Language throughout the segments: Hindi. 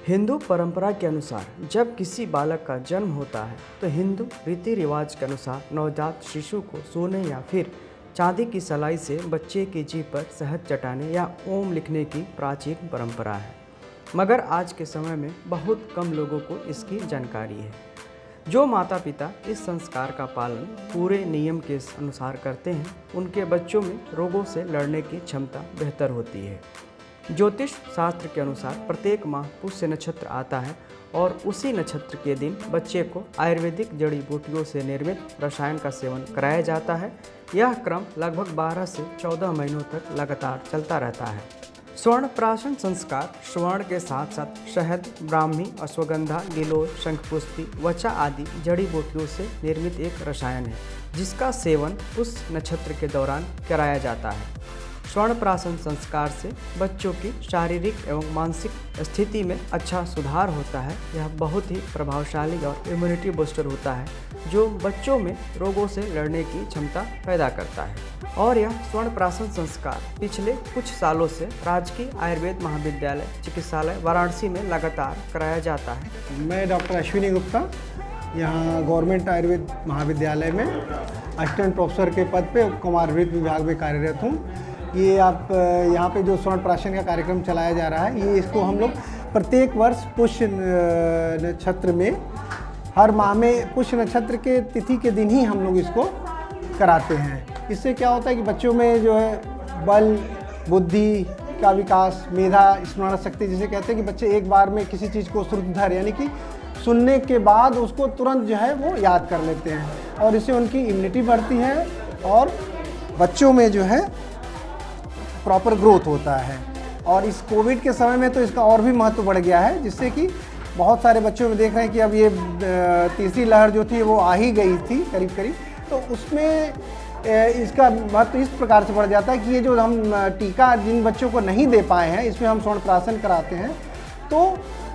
हिंदू परंपरा के अनुसार जब किसी बालक का जन्म होता है तो हिंदू रीति रिवाज के अनुसार नवजात शिशु को सोने या फिर चांदी की सलाई से बच्चे की जीभ पर शहद चटाने या ओम लिखने की प्राचीन परंपरा है। मगर आज के समय में बहुत कम लोगों को इसकी जानकारी है। जो माता पिता इस संस्कार का पालन पूरे नियम के अनुसार करते हैं उनके बच्चों में रोगों से लड़ने की क्षमता बेहतर होती है। ज्योतिष शास्त्र के अनुसार प्रत्येक माह पुष्य नक्षत्र आता है और उसी नक्षत्र के दिन बच्चे को आयुर्वेदिक जड़ी बूटियों से निर्मित रसायन का सेवन कराया जाता है। यह क्रम लगभग 12 से 14 महीनों तक लगातार चलता रहता है। स्वर्ण प्राशन संस्कार स्वर्ण के साथ साथ शहद, ब्राह्मी, अश्वगंधा, गिलोय, शंखपुष्पी, वचा आदि जड़ी बूटियों से निर्मित एक रसायन है जिसका सेवन उस नक्षत्र के दौरान कराया जाता है। स्वर्ण प्राशन संस्कार से बच्चों की शारीरिक एवं मानसिक स्थिति में अच्छा सुधार होता है। यह बहुत ही प्रभावशाली और इम्यूनिटी बूस्टर होता है जो बच्चों में रोगों से लड़ने की क्षमता पैदा करता है। और यह स्वर्ण प्राशन संस्कार पिछले कुछ सालों से राजकीय आयुर्वेद महाविद्यालय चिकित्सालय वाराणसी में लगातार कराया जाता है। मैं डॉक्टर अश्विनी गुप्ता यहाँ गवर्नमेंट आयुर्वेद महाविद्यालय में असिस्टेंट प्रोफेसर के पद पे कुमारवृत्त विभाग में कार्यरत हूँ। ये आप यहाँ पे जो स्वर्ण प्राशन का कार्यक्रम चलाया जा रहा है, ये इसको हम लोग प्रत्येक वर्ष पुष्य नक्षत्र में हर माह में पुष्य नक्षत्र के तिथि के दिन ही हम लोग इसको कराते हैं। इससे क्या होता है कि बच्चों में जो है बल, बुद्धि का विकास, मेधा, स्मरण शक्ति जिसे कहते हैं कि बच्चे एक बार में किसी चीज़ को श्रुतधर यानी कि सुनने के बाद उसको तुरंत जो है वो याद कर लेते हैं और इससे उनकी इम्यूनिटी बढ़ती है और बच्चों में जो है प्रॉपर ग्रोथ होता है। और इस कोविड के समय में तो इसका और भी महत्व बढ़ गया है, जिससे कि बहुत सारे बच्चों में देख रहे हैं कि अब ये तीसरी लहर जो थी वो आ ही गई थी करीब करीब, तो उसमें इसका महत्व इस प्रकार से बढ़ जाता है कि ये जो हम टीका जिन बच्चों को नहीं दे पाए हैं इसमें हम स्वर्ण प्राशन कराते हैं तो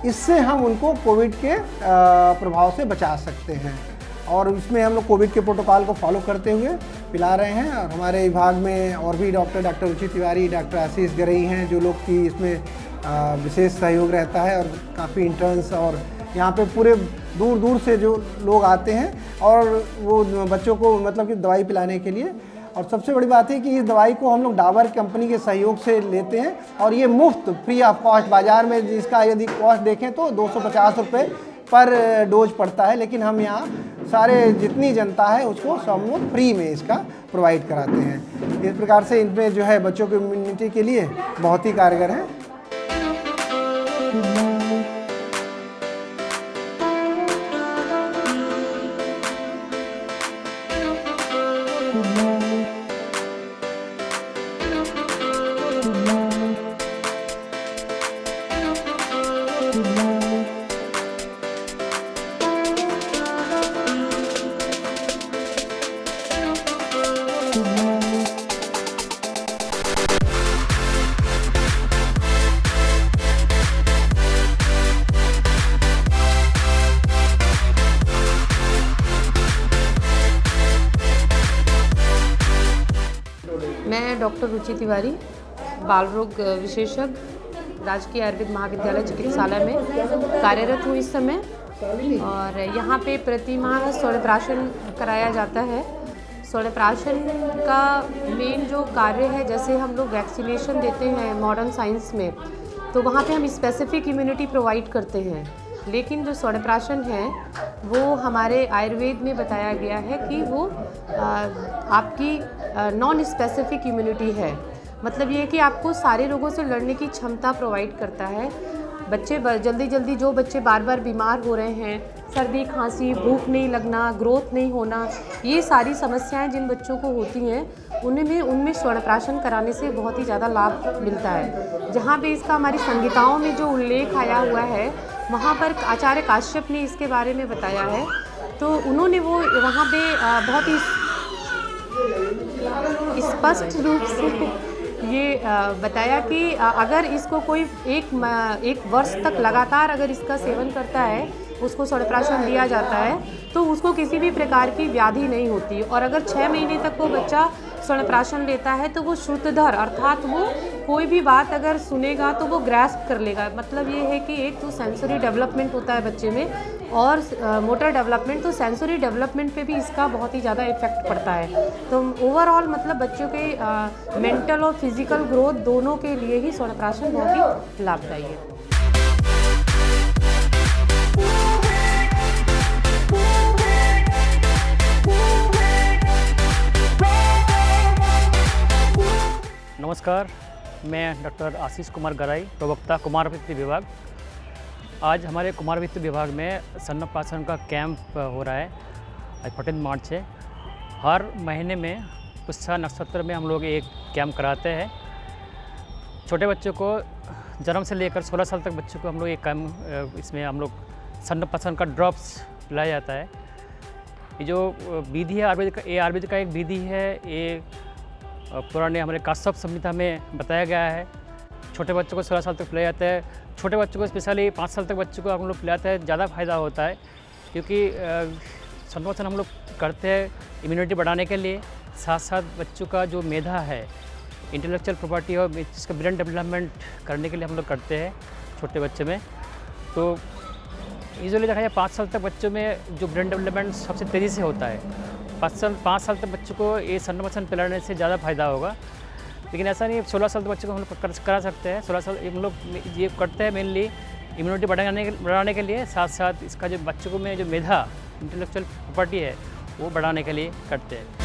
इससे हम उनको कोविड के प्रभाव से बचा सकते हैं। और इसमें हम लोग कोविड के प्रोटोकॉल को फॉलो करते हुए पिला रहे हैं। और हमारे विभाग में और भी डॉक्टर रुचि तिवारी, डॉक्टर आशीष गरई हैं जो लोग की इसमें विशेष सहयोग रहता है और काफ़ी इंटर्न्स और यहाँ पे पूरे दूर दूर से जो लोग आते हैं और वो बच्चों को मतलब कि दवाई पिलाने के लिए। और सबसे बड़ी बात है कि इस दवाई को हम लोग डाबर कंपनी के सहयोग से लेते हैं और ये मुफ्त फ्री ऑफ कॉस्ट, बाज़ार में जिसका यदि कॉस्ट देखें तो 250 रुपये पर डोज पड़ता है, लेकिन हम यहाँ सारे जितनी जनता है उसको सब लोग फ्री में इसका प्रोवाइड कराते हैं। इस प्रकार से इनमें जो है बच्चों की इम्यूनिटी के लिए बहुत ही कारगर है। मैं डॉक्टर रुचि तिवारी, बाल रोग विशेषज्ञ, राजकीय आयुर्वेद महाविद्यालय चिकित्सालय में कार्यरत हूँ इस समय। और यहाँ पे प्रति माह स्वर्ण प्राशन कराया जाता है। स्वर्ण प्राशन का मेन जो कार्य है, जैसे हम लोग वैक्सीनेशन देते हैं मॉडर्न साइंस में, तो वहाँ पे हम स्पेसिफिक इम्यूनिटी प्रोवाइड करते हैं। लेकिन जो स्वर्ण प्राशन है वो हमारे आयुर्वेद में बताया गया है कि वो आपकी नॉन स्पेसिफिक इम्यूनिटी है। मतलब ये है कि आपको सारे रोगों से लड़ने की क्षमता प्रोवाइड करता है। बच्चे जल्दी जो बच्चे बार बार बीमार हो रहे हैं, सर्दी, खांसी, भूख नहीं लगना, ग्रोथ नहीं होना, ये सारी समस्याएं जिन बच्चों को होती हैं उनमें स्वर्ण प्राशन कराने से बहुत ही ज़्यादा लाभ मिलता है। जहाँ पे इसका हमारी संहिताओं में जो उल्लेख आया हुआ है वहाँ पर आचार्य काश्यप ने इसके बारे में बताया है। तो उन्होंने वो वहाँ पे बहुत ही स्पष्ट रूप से ये बताया कि अगर इसको कोई एक वर्ष तक लगातार अगर इसका सेवन करता है, उसको स्वर्ण प्राशन दिया जाता है, तो उसको किसी भी प्रकार की व्याधि नहीं होती। और अगर 6 महीने तक वो बच्चा स्तनप्राशन लेता है तो वो श्रुतधर अर्थात वो कोई भी बात अगर सुनेगा तो वो ग्रैस्प कर लेगा। मतलब ये है कि एक तो सेंसरी डेवलपमेंट होता है बच्चे में और मोटर डेवलपमेंट, तो सेंसरी डेवलपमेंट पे भी इसका बहुत ही ज़्यादा इफेक्ट पड़ता है। तो ओवरऑल मतलब बच्चों के मेंटल और फिजिकल ग्रोथ दोनों के लिए ही स्तनप्राशन बहुत ही लाभदायी है। नमस्कार, मैं डॉक्टर आशीष कुमार गराई, प्रवक्ता कुमार वित्त विभाग। आज हमारे कुमार वित्त विभाग में स्तनपासन का कैंप हो रहा है। आज 14 मार्च है। हर महीने में पुष्य नक्षत्र में हम लोग एक कैंप कराते हैं। छोटे बच्चों को जन्म से लेकर 16 साल तक बच्चों को हम लोग एक कैंप, इसमें हम लोग स्तनपासन का ड्रॉप्स पिलाया जाता है। ये जो विधि है आयुर्वेद का एक विधि है। ये पुराने हमारे काश्यप संहिता में बताया गया है। छोटे बच्चों को 16 साल तक पिलाया जाता है। छोटे बच्चों को स्पेशली 5 साल तक बच्चों को हम लोग पिलाते हैं, ज़्यादा फायदा होता है, क्योंकि स्तनपासन हम लोग करते हैं इम्यूनिटी बढ़ाने के लिए, साथ साथ बच्चों का जो मेधा है, इंटेलेक्चुअल प्रॉपर्टी और जिसका ब्रेन डेवलपमेंट करने के लिए हम लोग करते हैं छोटे बच्चे में। तो यूजुअली देखा जाए 5 साल तक बच्चों में जो ब्रेन डेवलपमेंट सबसे तेज़ी से होता है। 5 साल तक बच्चों को ये स्तनपासन पिलाने से ज़्यादा फायदा होगा, लेकिन ऐसा नहीं है। 16 साल तक बच्चों को हम लोग करा सकते हैं। 16 साल हम लोग ये करते हैं मेनली इम्यूनिटी बढ़ाने के लिए, साथ साथ इसका जो बच्चों को में जो मेधा इंटेलेक्चुअल प्रॉपर्टी है वो बढ़ाने के लिए करते हैं।